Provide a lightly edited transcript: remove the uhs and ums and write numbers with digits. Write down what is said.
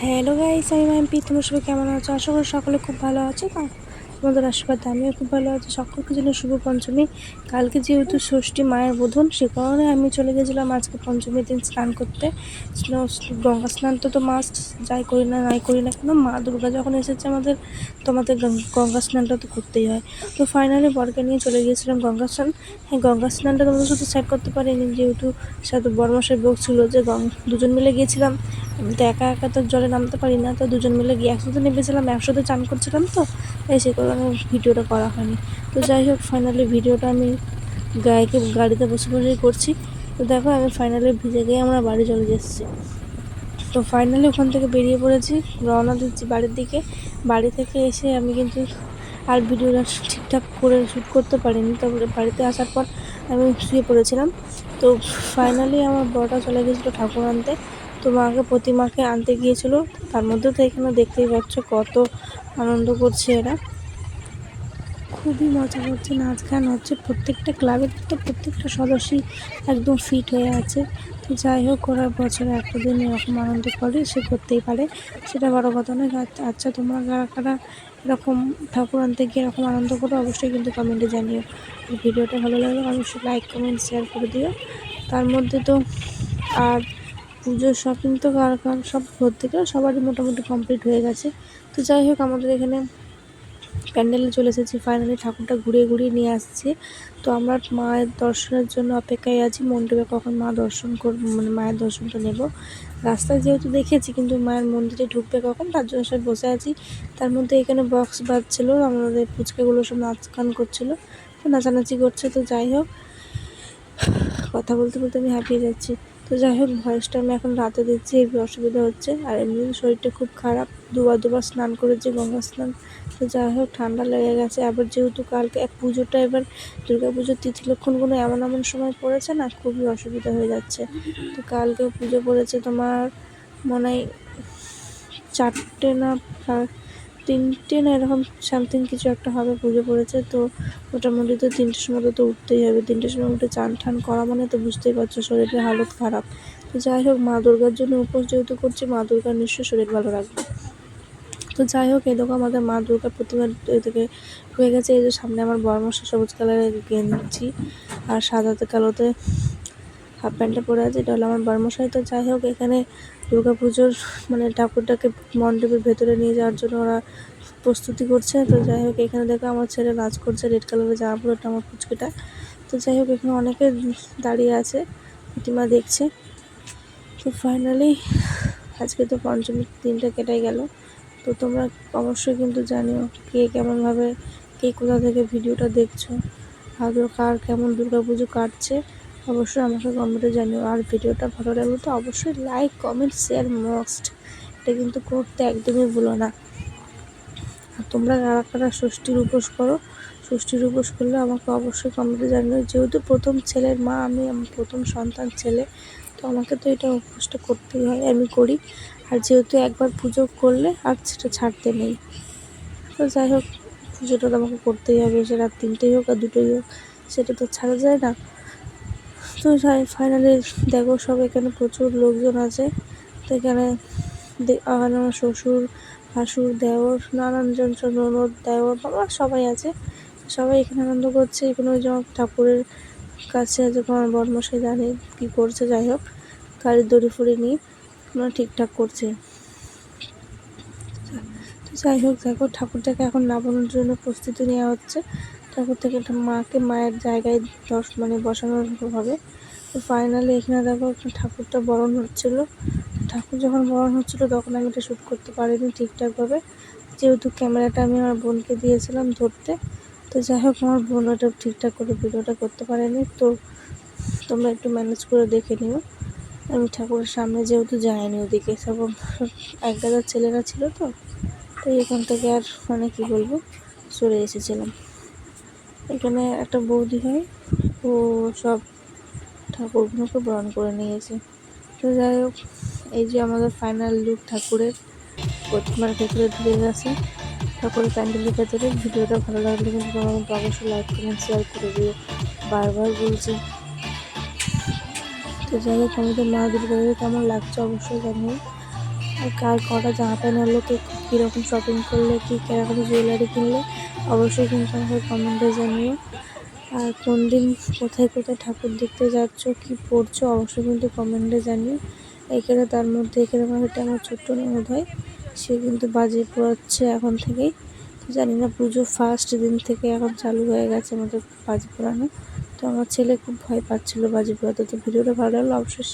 Hello guys, আমি মাম্পি। তোমরা সবাই কেমন আছো? আশা করি সকলে খুব ভালো আছো। তোমাদের আশীর্বাদে আমিও খুব ভালো আছি। সকলকে জন্য শুভ পঞ্চমী। কালকে যেহেতু ষষ্ঠী মায়ের বোধন, সে কারণে আমি চলে গেছিলাম আজকে পঞ্চমীর দিন স্নান করতে। গঙ্গা স্নান তো মাস্ট, যাই করি না নাই করি না কেন, মা দুর্গা যখন এসেছে তোমাদের গঙ্গা স্নানটা তো করতেই হয়। তো ফাইনালি বরকে নিয়ে চলে গিয়েছিলাম গঙ্গা স্নান। হ্যাঁ, গঙ্গা স্নানটা তোমাদের শুধু সেট করতে পারিনি, যেহেতু সাথে বড়মশাই বউ ছিল যে দুজন মিলে গিয়েছিলাম। আমি তো একা একা তো জলে নামতে পারি না, তো দুজন মিলে গিয়ে একসাথে নেমেছিলাম, একসাথে চান করছিলাম, তো তাই সে কারণে ভিডিওটা করা হয়নি। তো যাই হোক, ফাইনালি ভিডিওটা আমি গাড়িতে বসে বসেই করছি। তো দেখো, আমি ফাইনালি ভিজে গিয়ে আমরা বাড়ি চলে এসেছি। তো ফাইনালি ওখান থেকে বেরিয়ে পড়েছি, রওনা দিচ্ছি বাড়ির দিকে। বাড়ি থেকে এসে আমি কিন্তু আর ভিডিওটা ঠিকঠাক করে শ্যুট করতে পারিনি। তারপরে বাড়িতে আসার পর আমি শুয়ে পড়েছিলাম। তো ফাইনালি আমার বড়টা চলে গেছিলো ঠাকুর আনতে। তো প্রতিমাকে আনতে গিয়েছিল। তার মধ্যে তো এখানে দেখতেই পাচ্ছ কত আনন্দ করছে এরা, খুবই মজা করছে, নাচ গান হচ্ছে। প্রত্যেকটা ক্লাবের তো প্রত্যেকটা সদস্যই একদম ফিট হয়ে আছে। তো যাই হোক, ওরা বছরে একটা দিন এরকম আনন্দ করে, সে করতেই পারে, সেটা বড় কথা নয়। আচ্ছা, তোমরা কারা কারা এরকম ঠাকুর আনতে গিয়ে এরকম আনন্দ করো, অবশ্যই কিন্তু কমেন্টে জানিও। আর ভিডিওটা ভালো লাগলে অবশ্যই লাইক কমেন্ট শেয়ার করে দিও। তার মধ্যে তো আর পুজোর শপিং তো কার সব ভর্তি করে সবারই মোটামুটি কমপ্লিট হয়ে গেছে। তো যাই হোক, আমাদের এখানে প্যান্ডেলে চলে এসেছি। ফাইনালি ঠাকুরটা ঘুরিয়ে ঘুরিয়ে নিয়ে আসছে। তো আমরা মায়ের দর্শনের জন্য অপেক্ষায় আছি, মণ্ডপে কখন মায়ের দর্শনটা নেব। রাস্তায় যেহেতু দেখেছি, কিন্তু মায়ের মন্দিরে ঢুকবে কখন, তার জন্য সব বসে আছি। তার মধ্যে এখানে বক্স বাজছিল, আমাদের ফুচকাগুলো সব নাচ গান করছিল, তো নাচানাচি করছে। তো যাই হোক, কথা বলতে বলতে আমি হাঁপিয়ে যাচ্ছি। তো যাই হোক, ভয়েসটা আমি এখন রাতে দিচ্ছি, এই অসুবিধা হচ্ছে। আর এমনি শরীরটা খুব খারাপ, দুবার স্নান করেছি, গঙ্গা স্নান। তো যাই হোক, ঠান্ডা লেগে গেছে। আবার যেহেতু কালকে পুজোটা, এবার দুর্গা পুজোর তিথি লক্ষণগুলো এমন এমন সময় পড়েছে না, খুবই অসুবিধা হয়ে যাচ্ছে। তো কালকে পুজো পড়েছে তোমার মনে হয় 4টে না 3টে না এরকম সামথিং কিছু একটা হবে, পুজো পড়েছে। তো মোটামুটি তো 3টের সময় তো উঠতেই হবে। 3টের সময় উঠে চান ঠান করা মানে তো বুঝতেই পারছো, শরীরের হালত খারাপ। তো যাই হোক, মা দুর্গার জন্য উপোস যেহেতু করছি, মা দুর্গার নিশ্চয়ই শরীর ভালো রাখবে। তো যাই হোক, এই দেখো আমাদের মা দুর্গার প্রতিমা এদিকে হয়ে গেছে। এই যে সামনে আমার বড়মশাই সবুজ কালারের গেঞ্জি আর সাদাতে কালোতে হাফ প্যান্টটা পরে আছে, এটা হলো আমার বড়মশাই। তো যাই হোক, এখানে দুর্গা পুজোর ঠাকুরটাকে মণ্ডপের ভেতরে নিয়ে যাওয়ার জন্য ওরা প্রস্তুতি করছে। তো যাই হোক, এখানে দেখো আমার ছেলে নাচ করছে, রেড কালারের জামা পরে, আমার পুচকিটা। তো যাই হোক, এখানে অনেকে দাঁড়িয়ে আছে, প্রতিমা দেখছে। তো ফাইনালি আজকে তো পঞ্চমীর দিনটা কেটে গেল। তো তোমরা অবশ্যই কিন্তু জানিও কে কেমনভাবে, কে কোথা থেকে ভিডিওটা দেখছো, কার কেমন দুর্গা পুজো কাটছে, অবশ্যই আমাকে কমেন্টে জানিও। আর ভিডিওটা ভালো লাগলে তো অবশ্যই লাইক কমেন্ট শেয়ার মাস্ট, এটা কিন্তু করতে একদমই ভুলো না। আর তোমরা কারা কারা ষষ্ঠীর উপোস করো, ষষ্ঠীর উপোস করলে আমাকে অবশ্যই কমেন্টে জানিও। যেহেতু প্রথম ছেলের মা আমি, আমার প্রথম সন্তান ছেলে, তো আমাকে তো এটা উপোসটা করতেই হয়, আমি করি। আর যেহেতু একবার পুজো করলে আর সেটা ছাড়তে নেই। তো যাই হোক, পুজোটা তো আমাকে করতেই হবে, সে রাত 3টেই হোক আর 2টোই হোক, সেটা তো ছাড়া যায় না। তো ফাইনালি দেখো, সব এখানে প্রচুর লোকজন আছে। তো এখানে আমার শ্বশুর, ভাসুর, দেওর, নানানজন, ননদ, দেওর, বাবা সবাই আছে। সবাই এখানে আনন্দ করছে। এখানে ওই যে ঠাকুরের কাছে যখন আমার বড়মশাই জানে কী করছে, যাই হোক, গাড়ির দড়ি ফড়ি নিয়ে ঠিকঠাক করছে। তো যাই হোক, দেখো ঠাকুরটাকে এখন নামানোর জন্য প্রস্তুতি নেওয়া হচ্ছে। ঠাকুর থেকে মাকে মায়ের জায়গায় বসানোর হবে। তো ফাইনালি এখানে দেখো ঠাকুরটা বরণ হচ্ছিলো। ঠাকুর যখন বরণ হচ্ছিলো তখন আমি এটা শ্যুট করতে পারিনি ঠিকঠাকভাবে, যেহেতু ক্যামেরাটা আমি আমার বোনকে দিয়েছিলাম ধরতে। তো যাই হোক, আমার বোন ওটা ঠিকঠাক করে ভিডিওটা করতে পারেনি। তো তোমরা একটু ম্যানেজ করে দেখে নিও। আমি ঠাকুরের সামনে যেহেতু যাইনি, ওদিকে সব এক গাদার ছেলেরা ছিল, তো এখান থেকে আর কী বলবো, সরে এসেছিলাম। এখানে একটা বৌদি হয়, ও সব ঠাকুরগুলোকে বরণ করে নিয়েছে। তো যাই হোক, এই যে আমাদের ফাইনাল লুক ঠাকুরের, প্রতিমার ভেতরে ঢুকে গেছে, ঠাকুরের প্যান্ডেলের ভেতরে। ভিডিওটা ভালো লাগলে কিন্তু তোমরা কিন্তু অবশ্যই লাইক কমেন্ট শেয়ার করে দিও, বারবার বলছি। তো যাই হোক, আমাদের মা দুর্গাকে কেমন লাগছে অবশ্যই জানিও। আর কার কটা জামা প্যান্ট হলো, কে কীরকম শপিং করলে, কী কীরকম জুয়েলারি কিনলে অবশ্যই কিন্তু আমাকে কমেন্টে জানিও। আর কোন দিন কোথায় কোথায় ঠাকুর দেখতে যাচ্ছ, কী পড়ছো অবশ্যই কিন্তু কমেন্টে জানিও। এখানে তার মধ্যে এখানে আমার ছোট্ট ননদ হয়, সে কিন্তু বাজি পোড়াচ্ছে এখন থেকেই। তো জানি না পুজো ফার্স্ট দিন থেকে এখন চালু হয়ে গেছে আমাদের বাজি পোড়ানো। তো আমার ছেলে খুব ভয় পাচ্ছিলো বাজি পোড়াতে। তো ভিডিওটা ভালো লাগলো অবশ্যই